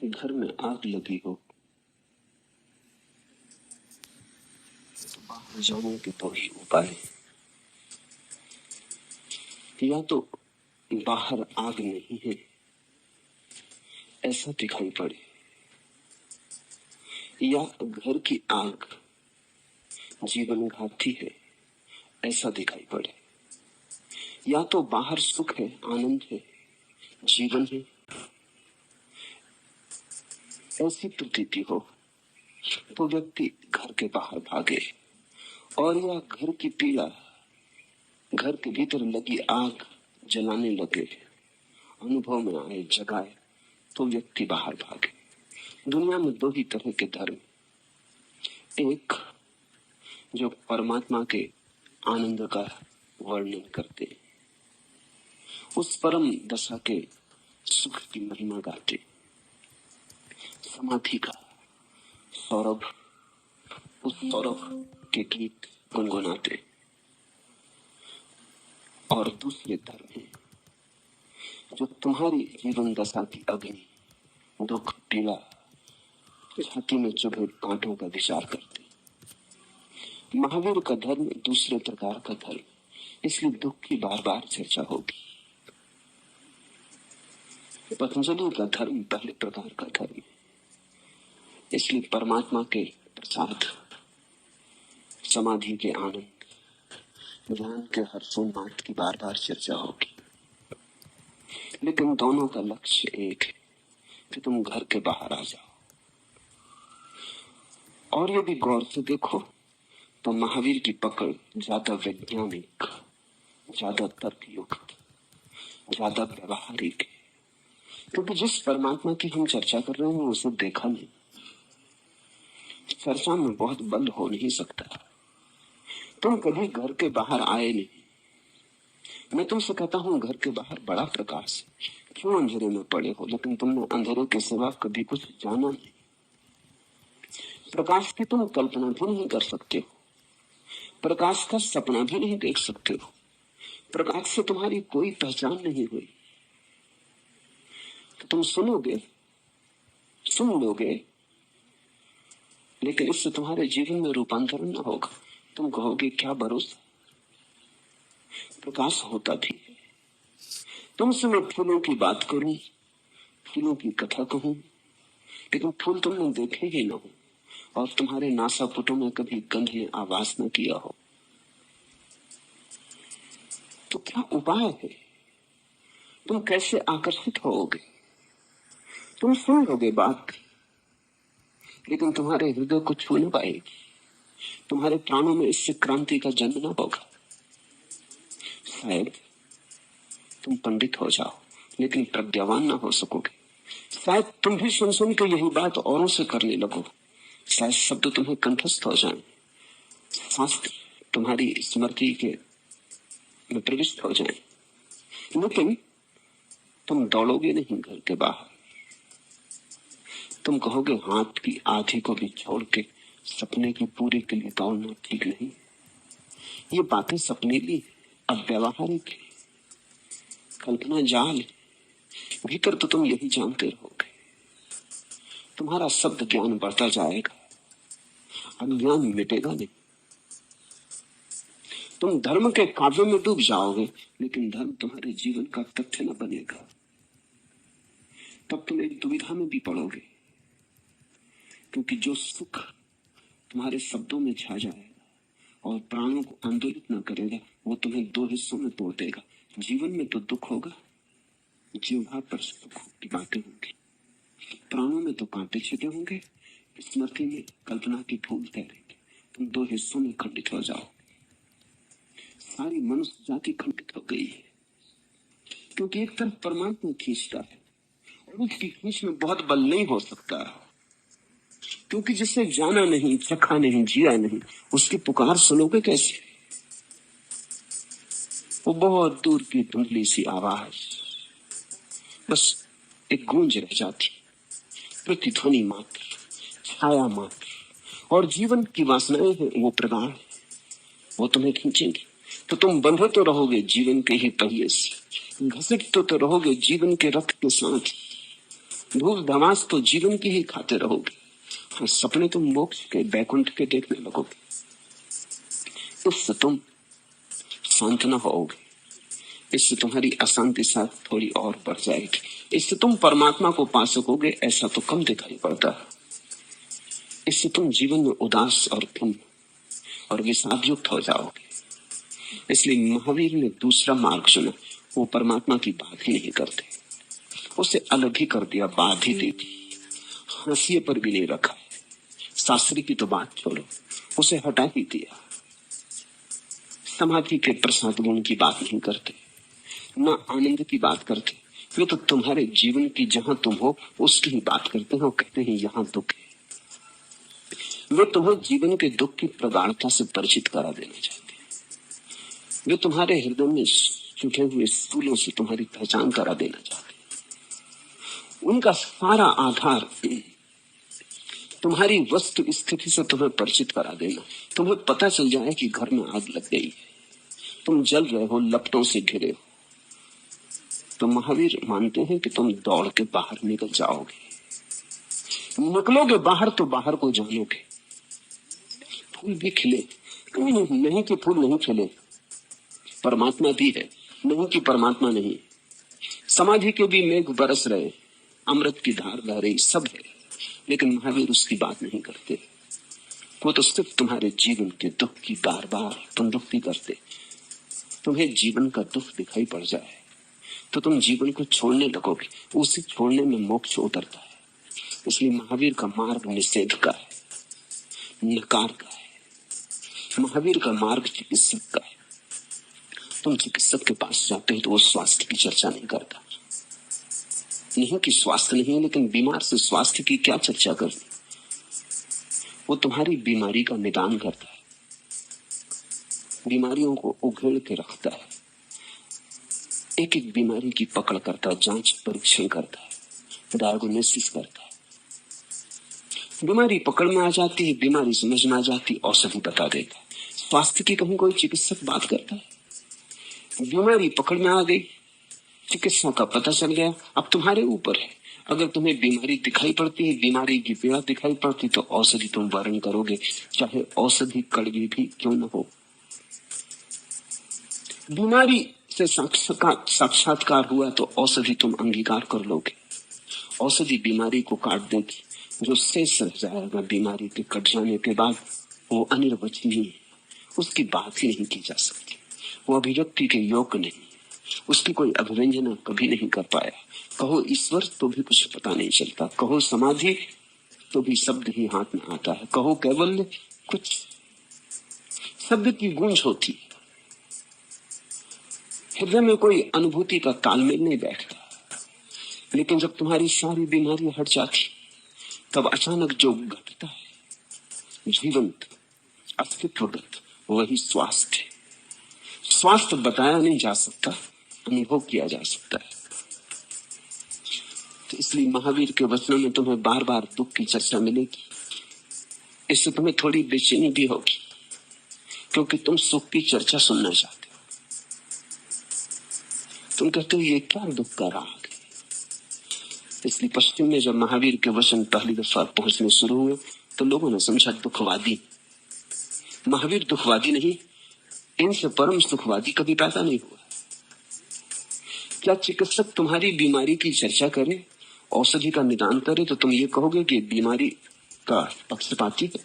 घर में आग लगी हो तो बाहर जाने के दो ही उपाय, या तो बाहर आग नहीं है ऐसा दिखाई पड़े, या घर की आग जीवन घाती है ऐसा दिखाई पड़े, या तो बाहर सुख है, आनंद है, जीवन है ऐसी प्रतीति हो तो व्यक्ति घर के बाहर भागे, और या घर की पीड़ा, घर के भीतर लगी आग जलाने लगे, अनुभव में आए, जगाए तो व्यक्ति बाहर भागे। दुनिया में दो ही तरह के धर्म, एक जो परमात्मा के आनंद का वर्णन करते, उस परम दशा के सुख की महिमा गाते, समाधि का सौरभ, उस सौरभ के गीत गुनगुनाते, और दूसरे धर्म है जो तुम्हारी जीवन दशा की अग्नि, दुख, पीड़ा, छाती में चुभे कांटों का विचार करते। महावीर का धर्म दूसरे प्रकार का धर्म, इसलिए दुख की बार बार चर्चा होगी। पतंजलि का धर्म पहले प्रकार का धर्म है, इसलिए परमात्मा के प्रसाद, समाधि के आनंद, ज्ञान के हर्षोन्माद की बार बार चर्चा होगी। लेकिन दोनों का लक्ष्य एक है कि तुम घर के बाहर आ जाओ। और यदि गौर से देखो तो महावीर की पकड़ ज्यादा वैज्ञानिक, ज्यादा तर्कयुक्त, ज्यादा व्यवहारिक है, क्योंकि जिस परमात्मा की हम चर्चा कर रहे हैं उसे देखा नहीं, चर्चा में बहुत बल हो नहीं सकता। तुम कभी घर के बाहर आए नहीं, मैं तुमसे कहता हूं घर के बाहर बड़ा प्रकाश है, क्यों अंधेरे में पड़े हो, लेकिन तुमने अंधेरे के सिवा कभी कुछ जाना नहीं। प्रकाश की तुम कल्पना भी नहीं कर सकते हो, प्रकाश का सपना भी नहीं देख सकते हो, प्रकाश से तुम्हारी कोई पहचान नहीं हुई। तो तुम सुनोगे, सुन लोगे, लेकिन इससे तुम्हारे जीवन में रूपांतरण न होगा। तुम कहोगे क्या भरोसा, प्रकाश होता भी है। तुमसे मैं फूलों की बात करूं, फूलों की कथा कहूं, लेकिन फूल तुमने देखे ही ना हो, और तुम्हारे नासापुटों में कभी गंध ने आवाज न किया हो, तो क्या उपाय है? तुम कैसे आकर्षित होोगे? तुम सुन लोगे बात, लेकिन तुम्हारे हृदय को छू न पाएगी, तुम्हारे प्राणों में इससे क्रांति का जन्म न होगा। शायद तुम पंडित हो जाओ, लेकिन प्रज्ञावान ना हो सकोगे। शायद तुम भी सुन सुन के यही बात औरों से करने लगो, शायद शब्द तुम्हें कंठस्थ हो जाएं, शास्त्र तुम्हारी स्मृति के में प्रविष्ट हो जाएं, लेकिन तुम दौड़ोगे नहीं घर के बाहर। तुम कहोगे हाथ की आधी को भी छोड़ के सपने की पूरी के लिए दौड़ना ठीक नहीं। ये बातें सपनेली, अब व्यवहारिक है, कल्पना जाल है, भीतर तो तुम यही जानते रहोगे। तुम्हारा शब्द ज्ञान बढ़ता जाएगा, अज्ञान मिटेगा नहीं। तुम धर्म के काव्य में डूब जाओगे, लेकिन धर्म तुम्हारे जीवन का तथ्य न बनेगा। तब तुम एक दुविधा में भी पड़ोगे, क्योंकि जो सुख तुम्हारे शब्दों में छा जाएगा और प्राणों को आंदोलित न करेगा, वो तुम्हें दो हिस्सों में तोड़ देगा। जीवन में तो दुख होगा, जीवा पर सुख की बातें होंगी, प्राणों में तो कांटे छिपे होंगे, स्मृति में कल्पना की फूल तैरेंगे। तुम दो हिस्सों में खंडित हो जाओ। सारी मनुष्य जाति खंडित हो गई है, क्योंकि एक तरफ परमात्मा खींचता है और उसकी खींच में बहुत बल नहीं हो सकता, क्योंकि जिसे जाना नहीं, चखा नहीं, जिया नहीं, उसकी पुकार सुनोगे कैसे? वो बहुत दूर की धुंधली सी आवाज, बस एक गूंज रह जाती, प्रतिध्वनि मात्र, छाया मात्र, और जीवन की वासनाएं हैं वो प्रगाढ़, वो तुम्हें खींचेंगे। तो तुम बंधे तो रहोगे जीवन के ही पहिए से, घसीटते तो रहोगे जीवन के रथ के साथ, धूल धमास तो जीवन की ही खाते रहोगे। हाँ, सपने तुम मोक्ष के बैकुंठ के देखने लगोगे। इससे तुम शांत न होगे, इससे तुम्हारी अशांति साथ थोड़ी और बढ़ जाएगी। इससे तुम परमात्मा को पा सकोगे ऐसा तो कम दिखाई पड़ता है। इससे तुम जीवन में उदास और तुम और विषाद युक्त हो जाओगे। इसलिए महावीर ने दूसरा मार्ग चुना। वो परमात्मा की बात ही नहीं करते, उसे अलग ही कर दिया, बात ही दे दी, हाशिए पर भी नहीं रखा। शास्त्री की तो बात छोड़ो, उसे हटा ही दिया। समाधि के प्रसाद गुण की बात नहीं करते, ना आनंद की बात करते। वे तो तुम्हारे जीवन की जहां तुम हो उसकी ही बात करते हैं और कहते हैं यहाँ दुख है। वे तुम्हें जीवन के दुख की प्रगाढ़ता से परिचित करा देना चाहते हैं। वे तुम्हारे हृदय में छुपे हुए स्थूलों से तुम्हारी पहचान करा देना चाहते हैं। उनका सारा आधार तुम्हारी वस्तु स्थिति से तुम्हें परिचित करा देना। तुम्हें पता चल जाए कि घर में आग लग गई है, तुम जल रहे हो, लपटों से घिरे हो, तो महावीर मानते हैं कि तुम दौड़ के बाहर निकल जाओगे। निकलोगे बाहर तो बाहर को जानोगे। फूल भी खिले, नहीं कि फूल नहीं खिले, परमात्मा भी है, नहीं कि परमात्मा नहीं। समाधि के भी मेघ बरस रहे, अमृत की धार बह रही, सब है, लेकिन महावीर उसकी बात नहीं करते। वो तो सिर्फ तुम्हारे जीवन के दुख की बार बार पुनरुक्ति करते। तुम्हें जीवन का दुख दिखाई पड़ जाए तो तुम जीवन को छोड़ने लगोगे। उसे छोड़ने में मोक्ष उतरता है। इसलिए महावीर का मार्ग निषेध का है, नकार का है। महावीर का मार्ग चिकित्सक का है। तुम चिकित्सक के पास जाते हो तो वो स्वास्थ्य की चर्चा नहीं करता। नहीं कि स्वास्थ्य नहीं है, लेकिन बीमार से स्वास्थ्य की क्या चर्चा करनी। वो तुम्हारी बीमारी का निदान करता है, बीमारियों को उघेड़ के रखता है, एक एक बीमारी की पकड़ करता है, जांच परीक्षण करता है, डायग्नोसिस करता है। बीमारी पकड़ में आ जाती है, बीमारी समझ में आ जाती, औषधि बता देता है। स्वास्थ्य की कहीं कोई चिकित्सक बात करता है? बीमारी पकड़ में आ गई, चिकित्सा का पता चल गया, अब तुम्हारे ऊपर है। अगर तुम्हें बीमारी दिखाई पड़ती है, बीमारी की पीड़ा दिखाई पड़ती, तो औषधि तुम वर्ण करोगे, चाहे औषधि कड़वी भी क्यों न हो। बीमारी से साक्षात्कार हुआ तो औषधि तुम अंगीकार कर लोगे। औषधि बीमारी को काट देगी, जो शेष रह जाएगा बीमारी के कट जाने के बाद वो अनिर्वचनीय है, उसकी बात ही नहीं की जा सकती। वो अभिव्यक्ति के योग्य नहीं, उसकी कोई अभिव्यंजना कभी नहीं कर पाया। कहो ईश्वर तो भी कुछ पता नहीं चलता, कहो समाधि तो भी शब्द ही हाथ में आता है, कहो कैवल्य, कुछ शब्द की गूंज होती है, हृदय में कोई अनुभूति का तालमेल नहीं बैठता। लेकिन जब तुम्हारी सारी बीमारियां हट जाती, तब अचानक जो घटता है जीवंत अस्तित्वगत, वही स्वास्थ्य। स्वास्थ्य बताया नहीं जा सकता, अनुभव किया जा सकता है। तो इसलिए महावीर के वचनों में तुम्हें बार बार दुख की चर्चा मिलेगी। इससे तुम्हें थोड़ी बेचैनी भी होगी, क्योंकि तुम सुख की चर्चा सुनना चाहते हो। तुम कहते हो ये क्या दुख का राग है। इसलिए पश्चिम में जब महावीर के वचन पहली दफा पहुंचने शुरू हुए तो लोगों ने समझा दुखवादी। महावीर दुखवादी नहीं, इनसे परम सुखवादी कभी पैदा नहीं हुआ। क्या चिकित्सक तुम्हारी बीमारी की चर्चा करे, औषधि का निदान करे, तो तुम ये कहोगे कि बीमारी का पक्षपाती है?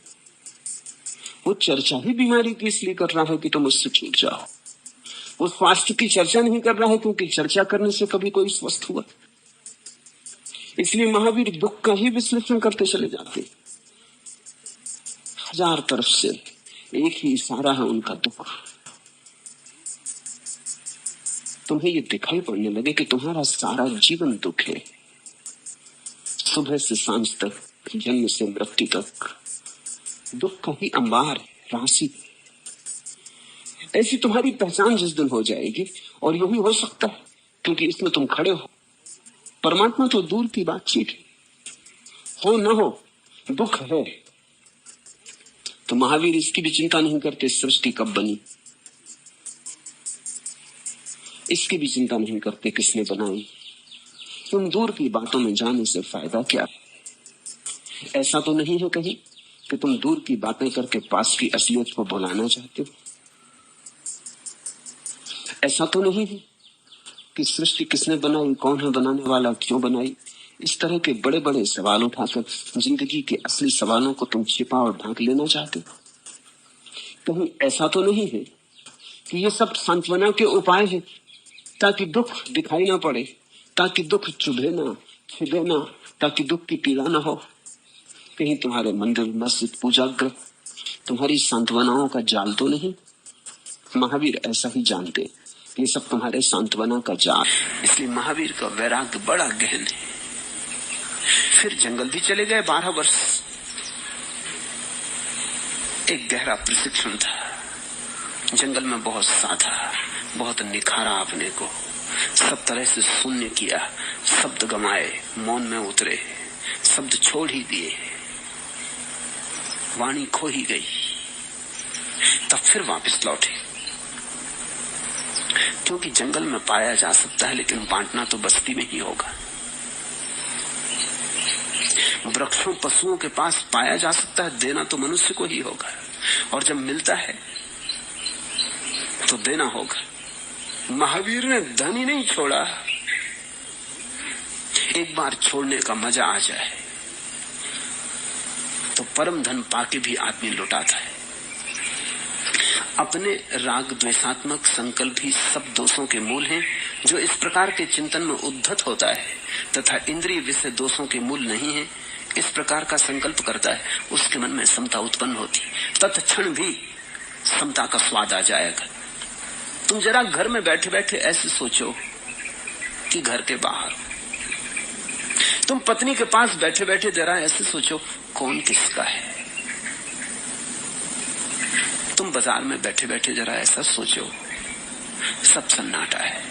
वो चर्चा ही बीमारी की इसलिए कर रहा है कि तुम उससे छूट जाओ। वो स्वास्थ्य की चर्चा नहीं कर रहा है क्योंकि चर्चा करने से कभी कोई स्वस्थ हुआ। इसलिए महावीर दुख का ही विश्लेषण करते चले जाते। हजार तरफ से एक ही इशारा है उनका दुख। तुम्हें ये दिखाई पड़ने लगे कि तुम्हारा सारा जीवन दुख है, सुबह से सांझ तक, जन्म से मृत्यु तक दुख का ही अंबार है, राशि। ऐसी तुम्हारी पहचान जिस दिन हो जाएगी, और यही हो सकता है क्योंकि इसमें तुम खड़े हो, परमात्मा तो दूर की बातचीत है, हो न हो दुख है, तो महावीर इसकी भी चिंता नहीं करते सृष्टि कब बनी, इसकी भी चिंता नहीं करते किसने बनाई, तुम दूर की बातों में जाने से फायदा क्या? ऐसा तो नहीं है कहीं कि तुम दूर की बातें करके पास की असलियत को भुलाना चाहते हो? ऐसा तो नहीं है कि सृष्टि किसने बनाई, कौन है बनाने वाला, क्यों बनाई? इस तरह के बड़े बड़े सवाल उठाकर जिंदगी के असली सवालों को तुम छिपा और ढांक लेना चाहते हो? कहीं ऐसा तो नहीं है कि ये सब सांत्वना के उपाय हैं, ताकि दुख दिखाई ना पड़े, ताकि दुख चुभे ना, छिपे ना, ताकि दुख की पीड़ा ना हो? कहीं तुम्हारे मंदिर, मस्जिद, पूजा गृह तुम्हारी सांत्वनाओं का जाल तो नहीं? महावीर ऐसा ही जानते, ये सब तुम्हारे सांत्वना का जाल। इसलिए महावीर का वैराग्य बड़ा गहन है। फिर जंगल भी चले गए 12 वर्ष। एक गहरा प्रशिक्षण था। जंगल में बहुत साधा, बहुत निखारा अपने को, सब तरह से शून्य किया, शब्द गमाए, मौन में उतरे, शब्द छोड़ ही दिए, वाणी खो ही गई। तब फिर वापस लौटे, क्योंकि जंगल में पाया जा सकता है, लेकिन बांटना तो बस्ती में ही होगा। वृक्षों, पशुओं के पास पाया जा सकता है, देना तो मनुष्य को ही होगा। और जब मिलता है तो देना होगा। महावीर ने धन ही नहीं छोड़ा। एक बार छोड़ने का मजा आ जाए तो परम धन पाके भी आदमी लुटाता है। अपने राग द्वेषात्मक संकल्प ही सब दोषों के मूल हैं। जो इस प्रकार के चिंतन में उद्धत होता है तथा इंद्रिय विषय दोषों के मूल नहीं है, इस प्रकार का संकल्प करता है, उसके मन में समता उत्पन्न होती। तत्क्षण भी समता का स्वाद आ जाएगा। तुम जरा घर में बैठे बैठे ऐसे सोचो कि घर के बाहर, तुम पत्नी के पास बैठे बैठे जरा ऐसे सोचो कौन किसका है। तुम बाजार में बैठे बैठे जरा ऐसा सोचो सब सन्नाटा है।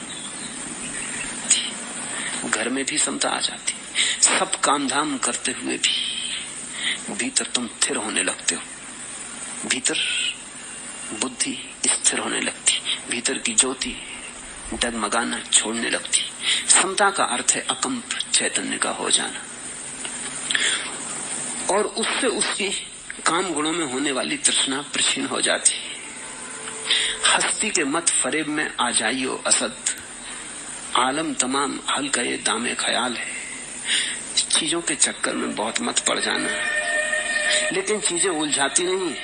घर में भी समता आ जाती। सब काम धाम करते हुए भी भीतर तुम स्थिर होने लगते हो। भीतर बुद्धि स्थिर होने लगती, भीतर की ज्योति डगमगाना छोड़ने लगती। समता का अर्थ है अकंप चैतन्य का हो जाना, और उससे उसकी काम गुणों में होने वाली तृष्णा प्रछिन्न हो जाती। हस्ती के मत फरेब में आ जाइयो असद, आलम तमाम हल गए दामे ख्याल है। चीजों के चक्कर में बहुत मत पड़ जाना, लेकिन चीजें उलझाती नहीं,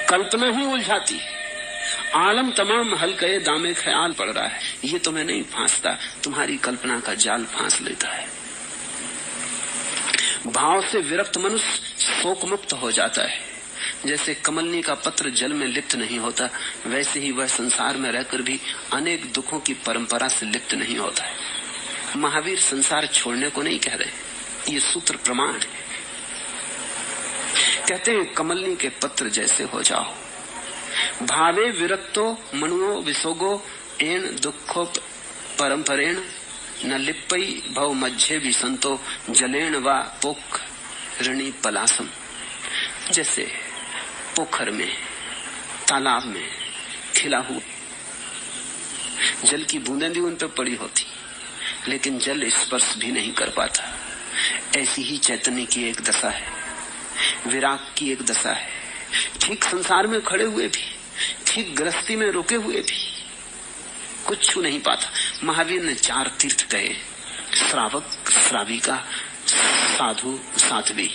कल्पना ही उलझाती। आलम तमाम हल गए दामे ख्याल पड़ रहा है, ये तुम्हें नहीं फांसता, तुम्हारी कल्पना का जाल फांस लेता है। भाव से विरक्त मनुष्य शोक मुक्त हो जाता है। जैसे कमलनी का पत्र जल में लिप्त नहीं होता, वैसे ही वह संसार में रहकर भी अनेक दुखों की परंपरा से लिप्त नहीं होता है। महावीर संसार छोड़ने को नहीं कह रहे, ये सूत्र प्रमाण है। कहते हैं कमलनी के पत्र जैसे हो जाओ। भावे विरक्तो मनुओ विसोगो एन दुखो परंपरेण न लिप्पई भव मध्य विसंतो जलेण व पोख ऋणी पलासम। जैसे पोखर में, तालाब में खिला हुआ जल की बूंदें भी उन पर पड़ी होती, लेकिन जल स्पर्श भी नहीं कर पाता। ऐसी ही चैतन्य की एक दशा है, विराग की एक दशा है। ठीक संसार में खड़े हुए भी, ठीक गृहस्थी में रुके हुए भी कुछ छू नहीं पाता। महावीर ने 4 तीर्थ कहे, श्रावक, श्राविका, साधु, साध्वी।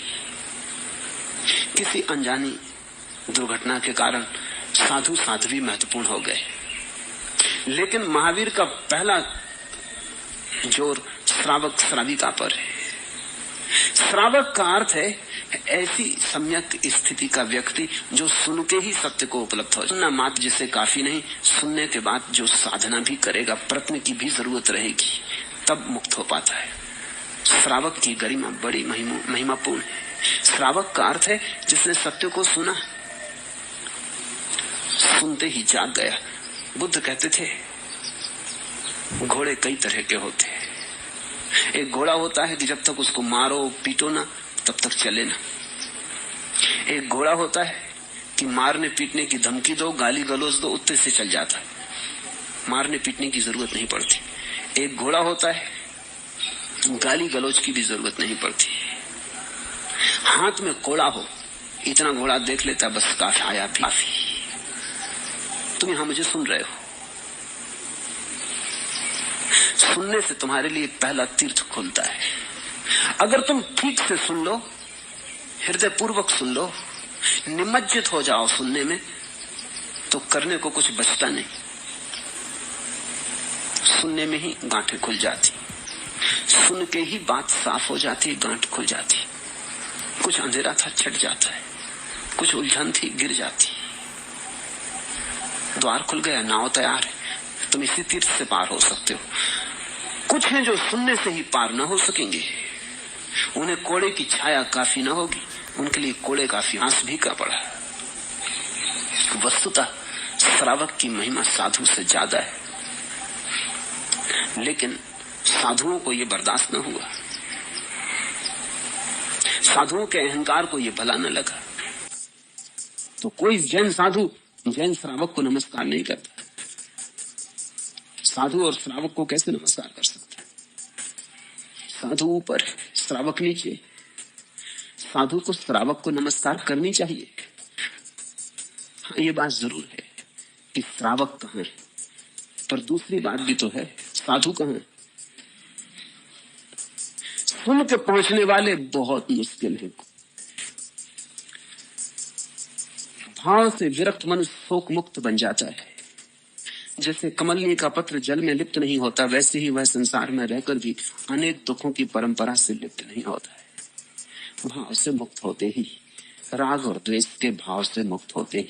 किसी अनजानी दुर्घटना के कारण साधु साध्वी महत्वपूर्ण हो गए, लेकिन महावीर का पहला जोर श्रावक श्राविका पर है। श्रावक का अर्थ है ऐसी सम्यक स्थिति का व्यक्ति जो सुन के ही सत्य को उपलब्ध हो। सुनना मात्र जिसे काफी नहीं, सुनने के बाद जो साधना भी करेगा, प्रयत्न की भी जरूरत रहेगी, तब मुक्त हो पाता है। श्रावक की गरिमा बड़ी महिमापूर्ण है। श्रावक का अर्थ है जिसने सत्य को सुना, सुनते ही जाग गया। बुद्ध कहते थे घोड़े कई तरह के होते हैं। एक घोड़ा होता है कि जब तक उसको मारो पीटो ना तब तक चले ना। एक घोड़ा होता है कि मारने पीटने की धमकी दो, गाली गलौज दो, उत्ते से चल जाता है, मारने पीटने की जरूरत नहीं पड़ती। एक घोड़ा होता है गाली गलौज की भी जरूरत नहीं पड़ती। हाथ में कोड़ा हो, इतना घोड़ा देख लेता बस काफी आया भी काफी। तुम यहां मुझे सुन रहे हो, सुनने से तुम्हारे लिए पहला तीर्थ खुलता है। अगर तुम ठीक से सुन लो, हृदय पूर्वक सुन लो, निमज्जित हो जाओ सुनने में, तो करने को कुछ बचता नहीं। सुनने में ही गांठें खुल जाती, सुन के ही बात साफ हो जाती, गांठ खुल जाती। कुछ अंधेरा था छट जाता है, कुछ उलझन थी गिर जाती। द्वार खुल गया, नाव तैयार है, तुम इसी तीर्थ से पार हो सकते हो। कुछ हैं जो सुनने से ही पार न हो सकेंगे, उन्हें कोड़े की छाया काफी न होगी, उनके लिए कोड़े का फांस भी का पड़ा। वस्तुतः श्रावक की महिमा साधु से ज्यादा है, लेकिन साधुओं को यह बर्दाश्त न हुआ, साधुओं के अहंकार को यह भला न लगा। तो कोई जैन साधु जैन श्रावक को नमस्कार नहीं करता। साधु और श्रावक को कैसे नमस्कार कर सकता? साधु ऊपर, श्रावक नीचे। साधु को श्रावक को नमस्कार करनी चाहिए। हाँ, ये बात जरूर है कि श्रावक कहाँ है, पर दूसरी बात भी तो है, साधु कहाँ है? सुन के पहुंचने वाले बहुत मुश्किल है। भाव से विरक्त मनुष्य शोक मुक्त बन जाता है। जैसे कमलनी का पत्र जल में लिप्त नहीं होता, वैसे ही वह संसार में रहकर भी अनेक दुखों की परंपरा से लिप्त नहीं होता है। भाव से मुक्त होते ही, राग और द्वेष के भाव से मुक्त होते ही,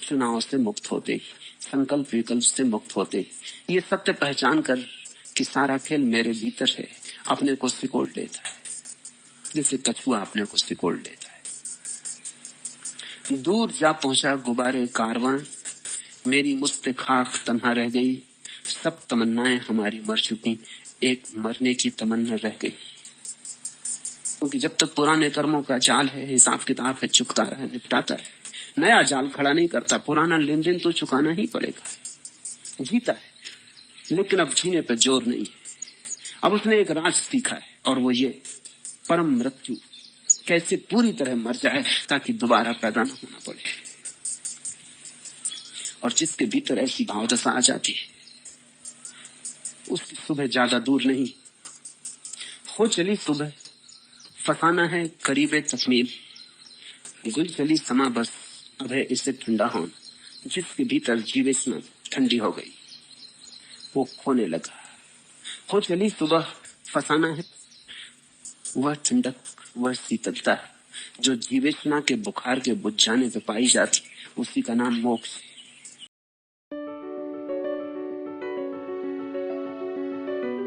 चुनाव से मुक्त होते ही, संकल्प विकल्प से मुक्त होते ही, ये सत्य पहचान कर कि सारा खेल मेरे भीतर है, अपने को सिकोड़ लेता है, जैसे कछुआ अपने को सिकोड़ लेता है। दूर जा पहुंचा गुब्बारे कारवां, मेरी मुझसे खाक तन्हा रह गई, सब तमन्नाएं हमारी मर चुकी, एक मरने की तमन्ना रह गई। क्योंकि जब तक पुराने कर्मों का जाल है, हिसाब किताब है, चुकता है, निपटाता है, नया जाल खड़ा नहीं करता। पुराना लेन देन तो चुकाना ही पड़ेगा। जीता है, लेकिन अब जीने पे जोर नहीं है। अब उसने एक राज सीखा है, और वो ये परम मृत्यु, कैसे पूरी तरह मर जाए ताकि दोबारा पैदा न होना पड़े। और जिसके भीतर ऐसी भावदशा आ जाती है, उसकी सुबह ज्यादा दूर नहीं। हो चली सुबह, फसाना है करीबे तकमील, गुल चली समा बस, अब है इसे ठंडा होना। जिसके भीतर जीवेशना ठंडी हो गई, वो खोने लगा। हो चली सुबह, फसाना है वह ठंडक, वह शीतलता जो जीवेशना के बुखार के बुझ जाने पे पाई जाती, उसी का नाम मोक्ष है।